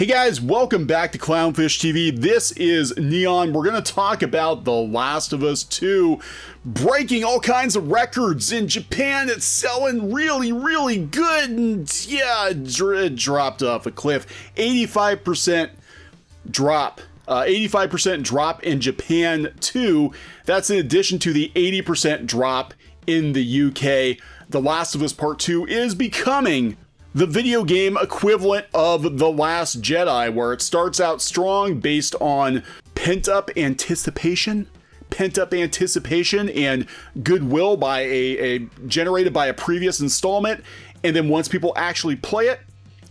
Hey guys, welcome back to Clownfish TV. This is Kneon. We're going to talk about The Last of Us 2 breaking all kinds of records in Japan. It's selling really good, and yeah, it dropped off a cliff. 85% drop. 85% drop in Japan too. That's in addition to the 80% drop in the UK. The Last of Us Part 2 is becoming the video game equivalent of The Last Jedi, where it starts out strong based on pent-up anticipation and goodwill by a generated by a previous installment, and then once people actually play it,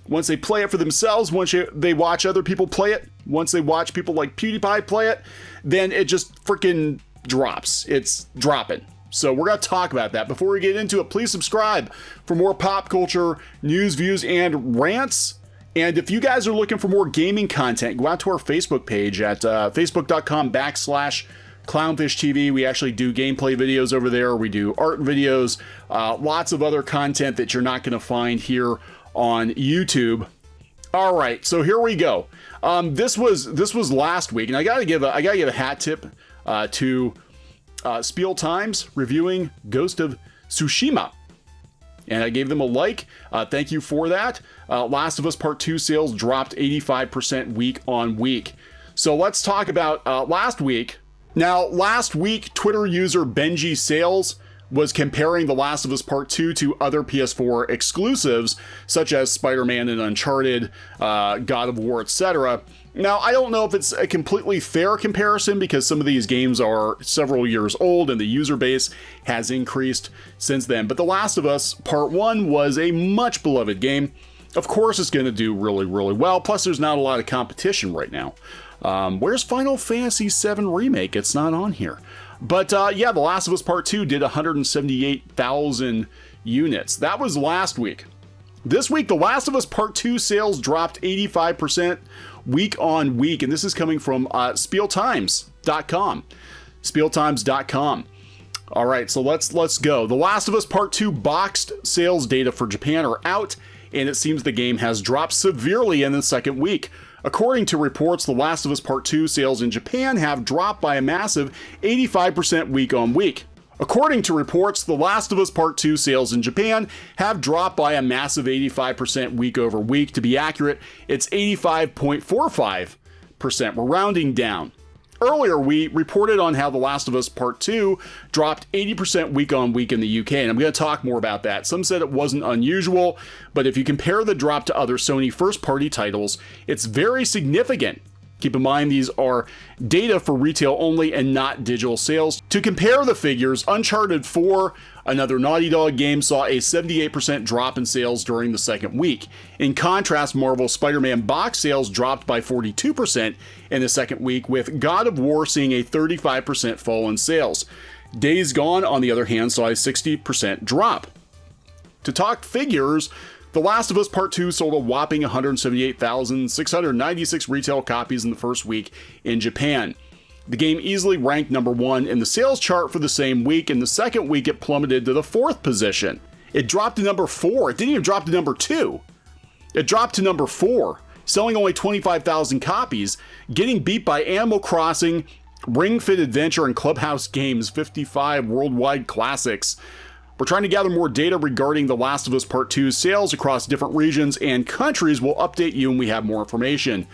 once they play it for themselves, once they watch other people play it, once they watch people like PewDiePie play it, then it just freaking drops. It's dropping. So we're going to talk about that. Before we get into it, please subscribe for more pop culture news, views, and rants. And if you guys are looking for more gaming content, go out to our Facebook page at facebook.com/ClownFishTV. We actually do gameplay videos over there. We do art videos, lots of other content that you're not going to find here on YouTube. All right, so here we go. This was last week, and I gotta give a hat tip to Spiel Times reviewing Ghost of Tsushima, and I gave them a like. Thank you for that. Last of Us Part 2 sales dropped 85% week on week. So let's talk about last week. Now, last week, Twitter user Benji Sales was comparing The Last of Us Part 2 to other PS4 exclusives, such as Spider-Man and Uncharted, God of War, etc. Now, I don't know if it's a completely fair comparison because some of these games are several years old and the user base has increased since then. But The Last of Us Part 1 was a much beloved game. Of course, it's going to do really well. Plus, there's not a lot of competition right now. Where's Final Fantasy VII Remake? It's not on here. But yeah, The Last of Us Part 2 did 178,000 units. That was last week. This week, The Last of Us Part 2 sales dropped 85% week on week, and this is coming from SpielTimes.com. SpielTimes.com. All right, so let's go. The Last of Us Part 2 boxed sales data for Japan are out, and it seems the game has dropped severely in the second week. According to reports, The Last of Us Part 2 sales in Japan have dropped by a massive 85% week on week. According to reports, The Last of Us Part 2 sales in Japan have dropped by a massive 85% week over week. To be accurate, it's 85.45%. We're rounding down. Earlier, we reported on how The Last of Us Part 2 dropped 80% week on week in the UK, and I'm going to talk more about that. Some said it wasn't unusual, but if you compare the drop to other Sony first-party titles, it's very significant. Keep in mind, these are data for retail only and not digital sales. To compare the figures, Uncharted 4, another Naughty Dog game, saw a 78% drop in sales during the second week. In contrast, Marvel's Spider-Man box sales dropped by 42% in the second week, with God of War seeing a 35% fall in sales. Days Gone, on the other hand, saw a 60% drop. To talk figures, The Last of Us Part 2 sold a whopping 178,696 retail copies in the first week in Japan. The game easily ranked number 1 in the sales chart for the same week. In the second week, it plummeted to the 4th position. It dropped to number 4. It didn't even drop to number 2. It dropped to number 4, selling only 25,000 copies, getting beat by Animal Crossing, Ring Fit Adventure, and Clubhouse Games' 55 worldwide classics. We're trying to gather more data regarding The Last of Us Part 2 sales across different regions and countries. We'll update you when we have more information.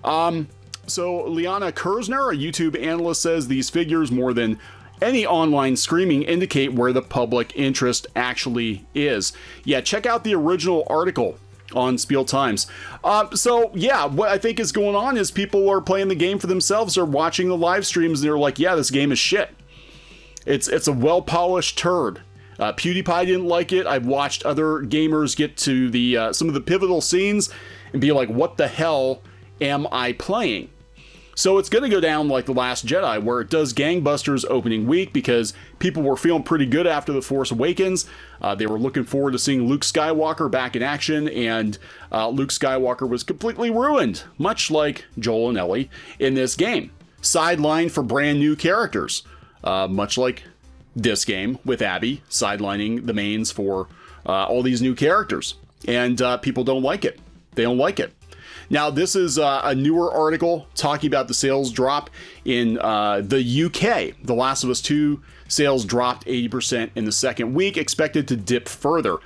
So Liana Kersner, a YouTube analyst, says these figures, more than any online screaming, indicate where the public interest actually is. Yeah, check out the original article on Spiel Times. So yeah, what I think is going on is people are playing the game for themselves, or watching the live streams, and they're like, yeah, this game is shit. It's a well-polished turd. PewDiePie didn't like it. I've watched other gamers get to the some of the pivotal scenes and be like, what the hell am I playing? So it's going to go down like The Last Jedi, where it does gangbusters opening week because people were feeling pretty good after The Force Awakens. They were looking forward to seeing Luke Skywalker back in action, and Luke Skywalker was completely ruined, much like Joel and Ellie in this game. Sidelined for brand new characters, much like this game with Abby sidelining the mains for all these new characters. And people don't like it. They don't like it. Now, this is a newer article talking about the sales drop in the UK. The Last of Us 2 sales dropped 80% in the second week, expected to dip further.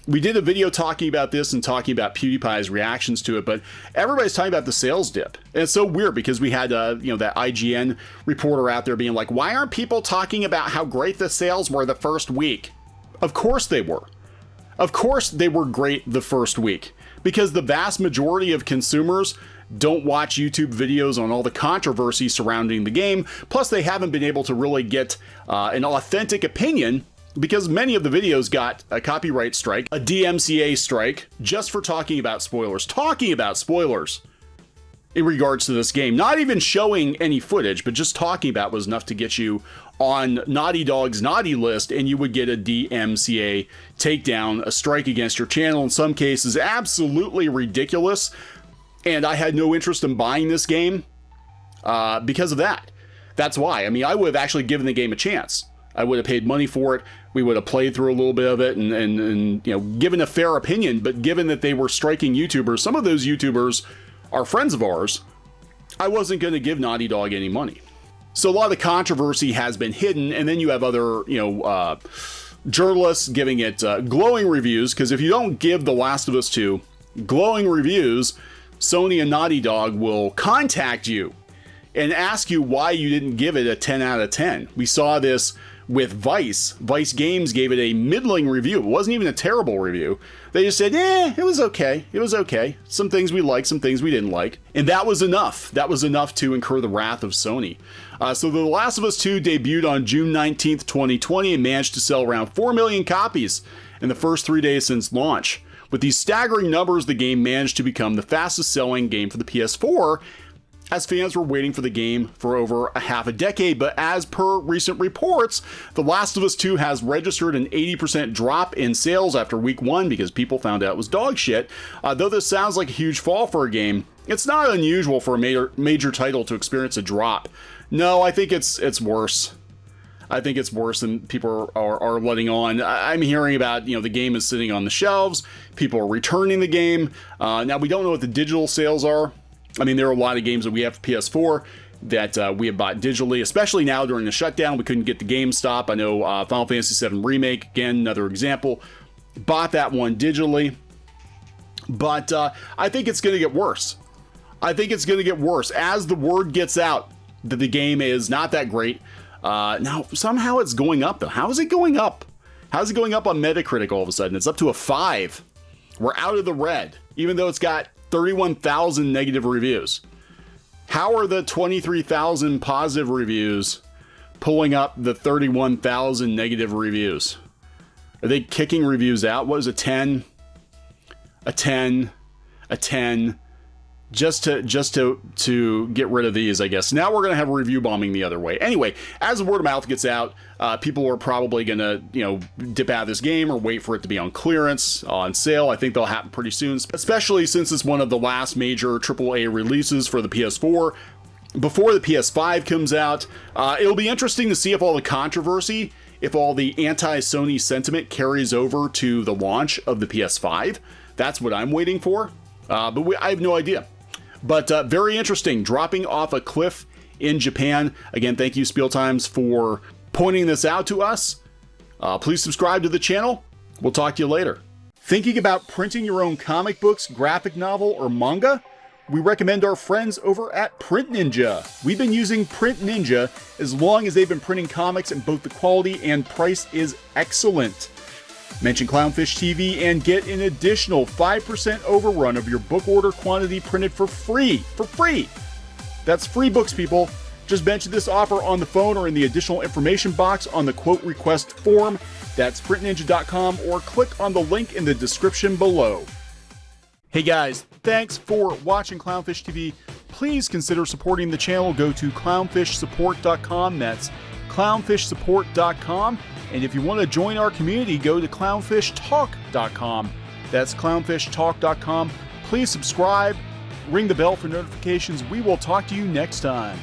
We did a video talking about this and talking about PewDiePie's reactions to it, but everybody's talking about the sales dip. And it's so weird because we had, that IGN reporter out there being like, why aren't people talking about how great the sales were the first week? Of course they were. Of course they were great the first week, because the vast majority of consumers don't watch YouTube videos on all the controversy surrounding the game. Plus, they haven't been able to really get an authentic opinion, because many of the videos got a copyright strike, a DMCA strike, just for talking about spoilers. Talking about spoilers in regards to this game. Not even showing any footage, but just talking about was enough to get you on Naughty Dog's naughty list, and you would get a DMCA takedown, a strike against your channel. In some cases, absolutely ridiculous. And I had no interest in buying this game because of that. That's why. I mean, I would have actually given the game a chance. I would have paid money for it. We would have played through a little bit of it and given a fair opinion. But given that they were striking YouTubers, some of those YouTubers are friends of ours, I wasn't going to give Naughty Dog any money. So a lot of the controversy has been hidden, and then you have other, journalists giving it glowing reviews, because if you don't give The Last of Us 2 glowing reviews, Sony and Naughty Dog will contact you and ask you why you didn't give it a 10 out of 10. We saw this with Vice. Vice Games gave it a middling review. It wasn't even a terrible review. They just said, it was okay. It was okay. Some things we liked, some things we didn't like. And that was enough. That was enough to incur the wrath of Sony. So The Last of Us 2 debuted on June 19th, 2020 and managed to sell around 4 million copies in the first 3 days since launch. With these staggering numbers, the game managed to become the fastest selling game for the PS4, as fans were waiting for the game for over a half a decade. But as per recent reports, The Last of Us 2 has registered an 80% drop in sales after week 1 because people found out it was dog shit. Though this sounds like a huge fall for a game, it's not unusual for a major title to experience a drop. No, I think it's worse. I think it's worse than people are letting on. I'm hearing about, the game is sitting on the shelves. People are returning the game. Now, we don't know what the digital sales are. I mean, there are a lot of games that we have for PS4 that we have bought digitally, especially now during the shutdown. We couldn't get the GameStop. I know Final Fantasy VII Remake, again, another example. Bought that one digitally. But I think it's going to get worse. I think it's going to get worse as the word gets out that the game is not that great. Now, somehow it's going up, though. How is it going up? How is it going up on Metacritic all of a sudden? It's up to a 5. We're out of the red, even though it's got 31,000 negative reviews. How are the 23,000 positive reviews pulling up the 31,000 negative reviews? Are they kicking reviews out? What is a 10? A 10? A 10? Just to get rid of these, I guess. Now we're going to have a review bombing the other way. Anyway, as the word of mouth gets out, people are probably going to, dip out of this game or wait for it to be on clearance, on sale. I think they'll happen pretty soon, especially since it's one of the last major AAA releases for the PS4 before the PS5 comes out. It'll be interesting to see if all the controversy, if all the anti-Sony sentiment carries over to the launch of the PS5. That's what I'm waiting for. But I have no idea. But very interesting, dropping off a cliff in Japan. Again, thank you, Spiel Times, for pointing this out to us. Please subscribe to the channel. We'll talk to you later. Thinking about printing your own comic books, graphic novel, or manga? We recommend our friends over at PrintNinja. We've been using PrintNinja as long as they've been printing comics, and both the quality and price is excellent. Mention CLOWNFISH TV and get an additional 5% overrun of your book order quantity printed for free. For free! That's free books, people. Just mention this offer on the phone or in the additional information box on the quote request form. That's printninja.com, or click on the link in the description below. Hey guys, thanks for watching CLOWNFISH TV. Please consider supporting the channel. Go to clownfishsupport.com. That's clownfishsupport.com. And if you want to join our community, go to clownfishtalk.com. That's clownfishtalk.com. Please subscribe, ring the bell for notifications. We will talk to you next time.